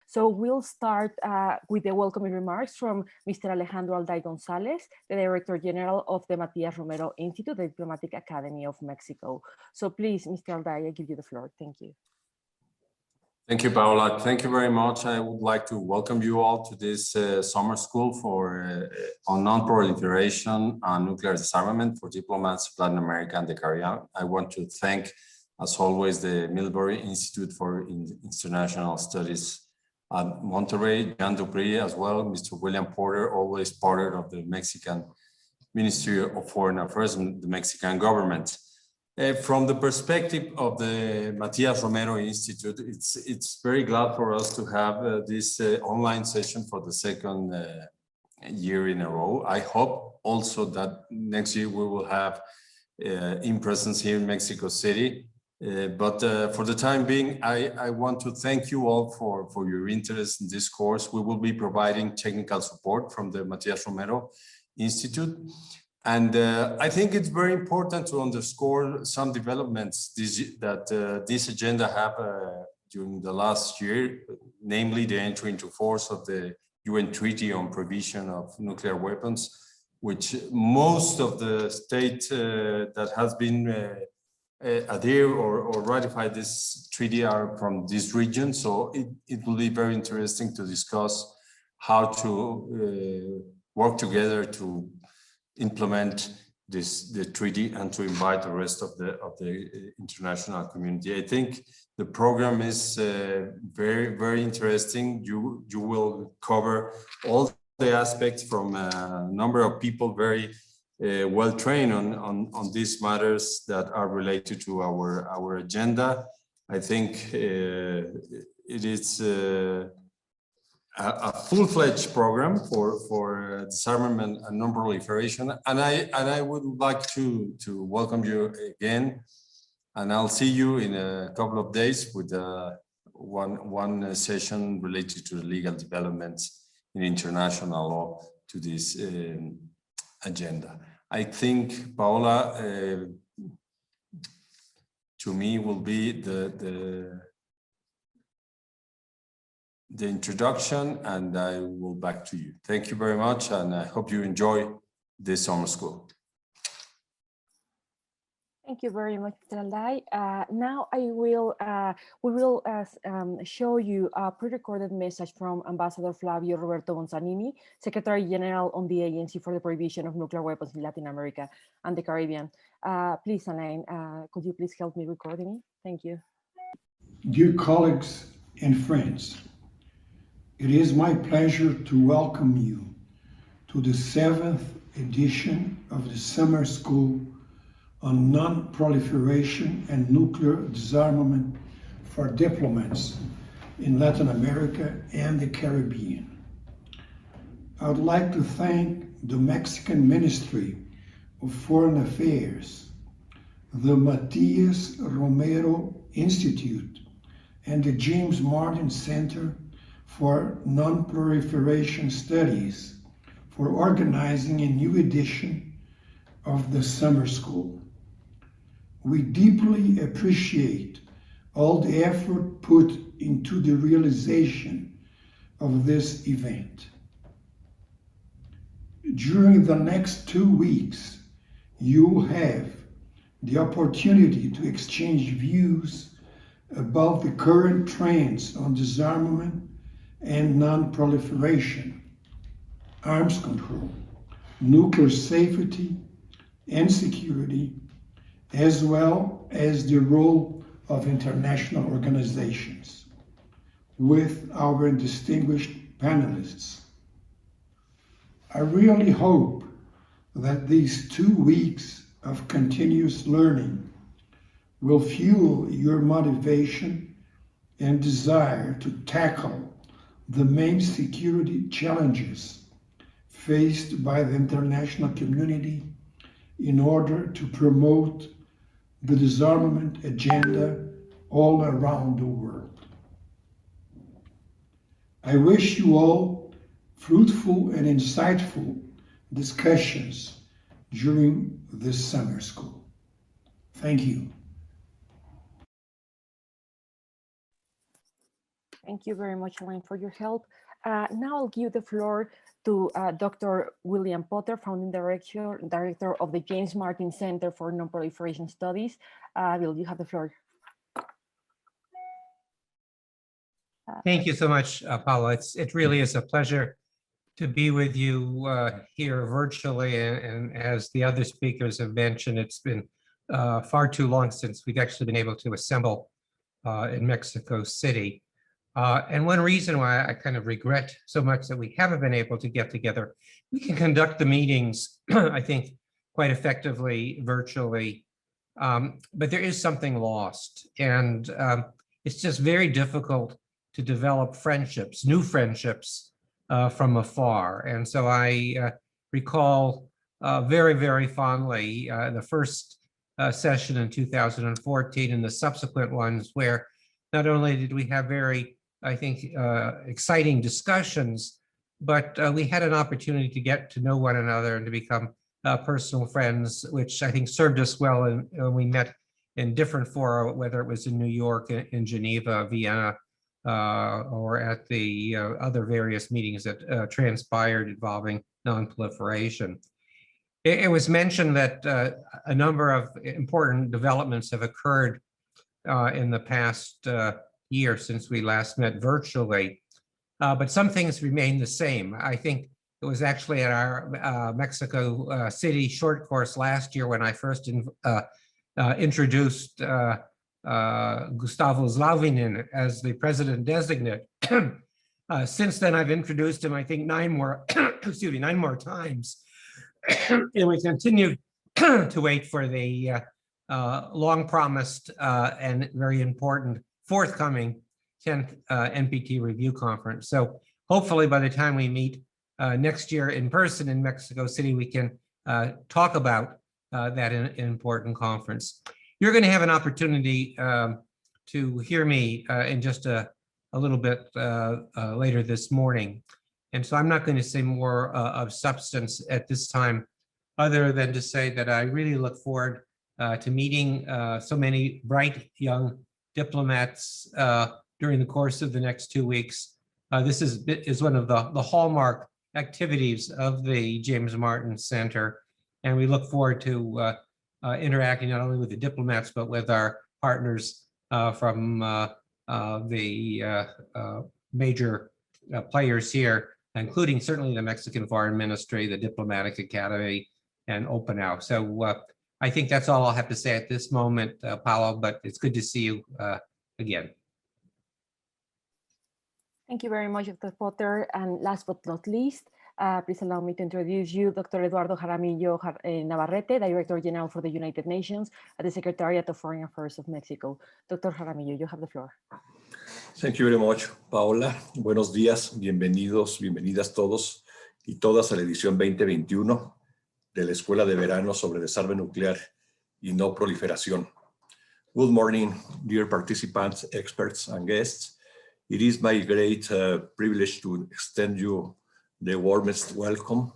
So we'll start with the welcoming remarks from Mr. Alejandro Alday González, the Director General of the Matías Romero Institute, the Diplomatic Academy of Mexico. So please, Mr. Alday, I give you the floor. Thank you. Thank you, Paola. Thank you very much. I would like to welcome you all to this summer school on non-proliferation and nuclear disarmament for diplomats, Latin America and the Caribbean. I want to thank, as always, the Milbury Institute for International Studies at Monterey, Jan Dupree as well, Mr. William Porter, always part of the Mexican Ministry of Foreign Affairs and the Mexican government. From the perspective of the Matías Romero Institute, it's very glad for us to have this online session for the second year in a row. I hope also that next year we will have in presence here in Mexico City. But for the time being, I want to thank you all for your interest in this course. We will be providing technical support from the Matías Romero Institute. And I think it's very important to underscore some developments that this agenda have during the last year, namely the entry into force of the UN Treaty on Prohibition of Nuclear Weapons, which most of the states that has been adhere or ratify this treaty are from this region. So it will be very interesting to discuss how to work together to implement the treaty and to invite the rest of the international community. I think the program is very interesting. You will cover all the aspects from a number of people very well trained on these matters that are related to our agenda. I think it is a full-fledged program for disarmament and non-proliferation, and I would like to welcome you again, and I'll see you in a couple of days with one session related to the legal developments in international law to this agenda. I think Paola, to me, will be the introduction, and I will back to you. Thank you very much, and I hope you enjoy this summer school. Thank you very much, Mr. Alday. Now we will show you a pre-recorded message from Ambassador Flávio Roberto Bonzanini, Secretary General on the Agency for the Prohibition of Nuclear Weapons in Latin America and the Caribbean. Please, Alain, could you please help me recording it? Thank you. Dear colleagues and friends, it is my pleasure to welcome you to the 7th edition of the Summer School on Non-proliferation and Nuclear Disarmament for Diplomats in Latin America and the Caribbean. I would like to thank the Mexican Ministry of Foreign Affairs, the Matías Romero Institute, and the James Martin Center for Non-proliferation Studies for organizing a new edition of the Summer School. We deeply appreciate all the effort put into the realization of this event. During the next 2 weeks, you will have the opportunity to exchange views about the current trends on disarmament and non-proliferation, arms control, nuclear safety and security, as well as the role of international organizations, with our distinguished panelists. I really hope that these 2 weeks of continuous learning will fuel your motivation and desire to tackle the main security challenges faced by the international community in order to promote the disarmament agenda all around the world. I wish you all fruitful and insightful discussions during this summer school. Thank you. Thank you very much, Elaine, for your help. Now I'll give the floor to Dr. William Potter, founding director of the James Martin Center for Non-Proliferation Studies. Will, you have the floor. Thank you so much, Paola. It really is a pleasure to be with you here virtually. And as the other speakers have mentioned, it's been far too long since we've actually been able to assemble in Mexico City. And one reason why I kind of regret so much that we haven't been able to get together, we can conduct the meetings, I think, quite effectively virtually, but there is something lost. And it's just very difficult to develop friendships, new friendships from afar. And so I recall very, very fondly the first session in 2014 and the subsequent ones where not only did we have very, I think, exciting discussions, but we had an opportunity to get to know one another and to become personal friends, which I think served us well. And we met in different fora, whether it was in New York, in Geneva, Vienna, or at the other various meetings that transpired involving non-proliferation. It was mentioned that a number of important developments have occurred in the past year since we last met virtually, but some things remain the same. I think it was actually at our Mexico City short course last year when I first introduced Gustavo Zlavinin as the president designate. Since then, I've introduced him, I think, 9 more, excuse me, 9 more times. And we continue to wait for the long promised and very important forthcoming 10th NPT review conference. So hopefully by the time we meet next year in person in Mexico City, we can talk about that important conference. You're going to have an opportunity to hear me in just a little bit later this morning. And so I'm not going to say more of substance at this time, other than to say that I really look forward to meeting so many bright young diplomats during the course of the next 2 weeks. This is one of the hallmark activities of the James Martin Center. And we look forward to interacting not only with the diplomats, but with our partners from the major players here, including certainly the Mexican Foreign Ministry, the Diplomatic Academy, and OPANAL. So I think that's all I'll have to say at this moment, Paola, but it's good to see you again. Thank you very much, Dr. Potter. And last but not least, please allow me to introduce you, Dr. Eduardo Jaramillo Navarrete, Director General for the United Nations at the Secretariat of Foreign Affairs of Mexico. Dr. Jaramillo, you have the floor. Thank you very much, Paola. Buenos días, bienvenidos, bienvenidas todos y todas a la edición 2021 de la Escuela de Verano sobre Desarme Nuclear y No Proliferación. Good morning, dear participants, experts, and guests. It is my great privilege to extend you the warmest welcome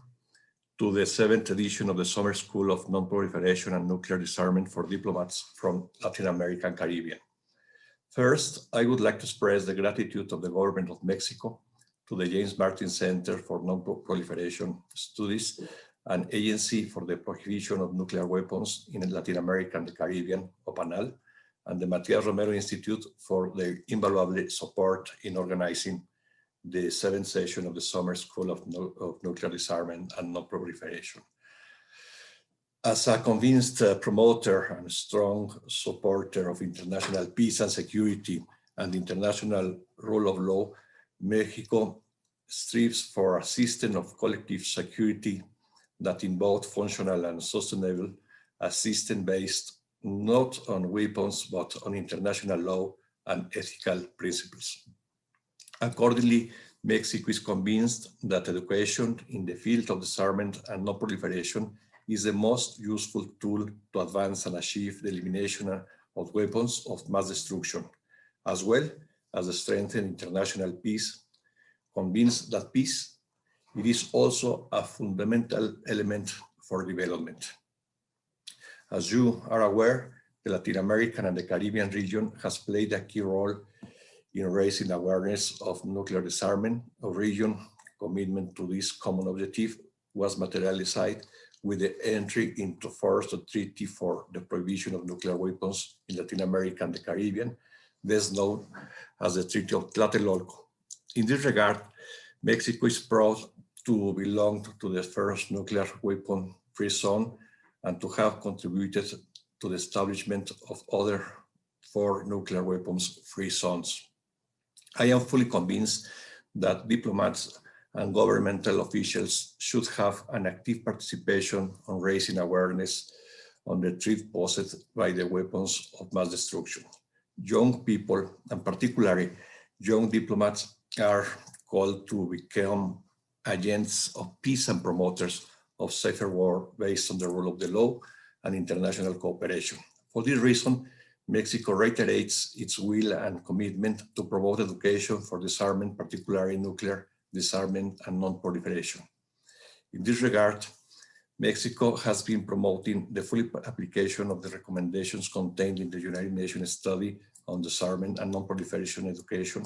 to the 7th edition of the Summer School of Non-Proliferation and Nuclear Disarmament for Diplomats from Latin America and Caribbean. First, I would like to express the gratitude of the government of Mexico to the James Martin Center for Non-Proliferation Studies, an agency for the prohibition of nuclear weapons in Latin America and the Caribbean, OPANAL, and the Matías Romero Institute for their invaluable support in organizing the 7th session of the Summer School of Nuclear Disarmament and Non-Proliferation. As a convinced promoter and strong supporter of international peace and security and international rule of law, Mexico strives for a system of collective security that is both functional and sustainable, a system based not on weapons, but on international law and ethical principles. Accordingly, Mexico is convinced that education in the field of disarmament and non-proliferation is the most useful tool to advance and achieve the elimination of weapons of mass destruction, as well as to strengthen international peace, convinced that peace it is also a fundamental element for development. As you are aware, the Latin American and the Caribbean region has played a key role in raising awareness of nuclear disarmament of region. Commitment to this common objective was materialized with the entry into force the Treaty for the Prohibition of Nuclear Weapons in Latin America and the Caribbean, best known as the Treaty of Tlatelolco. In this regard, Mexico is proud to belong to the first nuclear weapon-free zone and to have contributed to the establishment of other 4 nuclear weapons-free zones. I am fully convinced that diplomats and governmental officials should have an active participation on raising awareness on the threat posed by the weapons of mass destruction. Young people, and particularly young diplomats, are called to become agents of peace and promoters of safer war based on the rule of the law and international cooperation. For this reason, Mexico reiterates its will and commitment to promote education for disarmament, particularly nuclear disarmament and non-proliferation. In this regard, Mexico has been promoting the full application of the recommendations contained in the United Nations study on disarmament and non-proliferation education,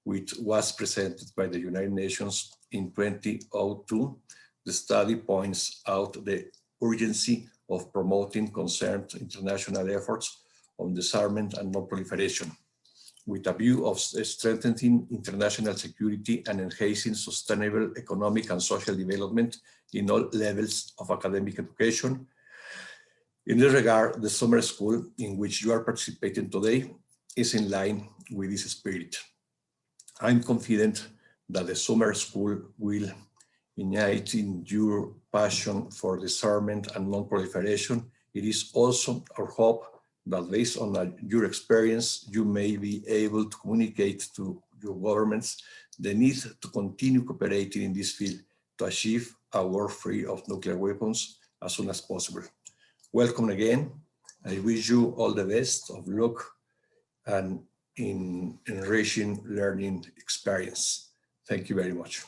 which was presented by the United Nations in 2002. The study points out the urgency of promoting concerned international efforts on disarmament and non-proliferation, with a view of strengthening international security and enhancing sustainable economic and social development in all levels of academic education. In this regard, the summer school in which you are participating today is in line with this spirit. I'm confident that the summer school will ignite in your passion for disarmament and non-proliferation. It is also our hope that based on your experience, you may be able to communicate to your governments the need to continue cooperating in this field to achieve a world free of nuclear weapons as soon as possible. Welcome again. I wish you all the best of luck and in enriching learning experience. Thank you very much.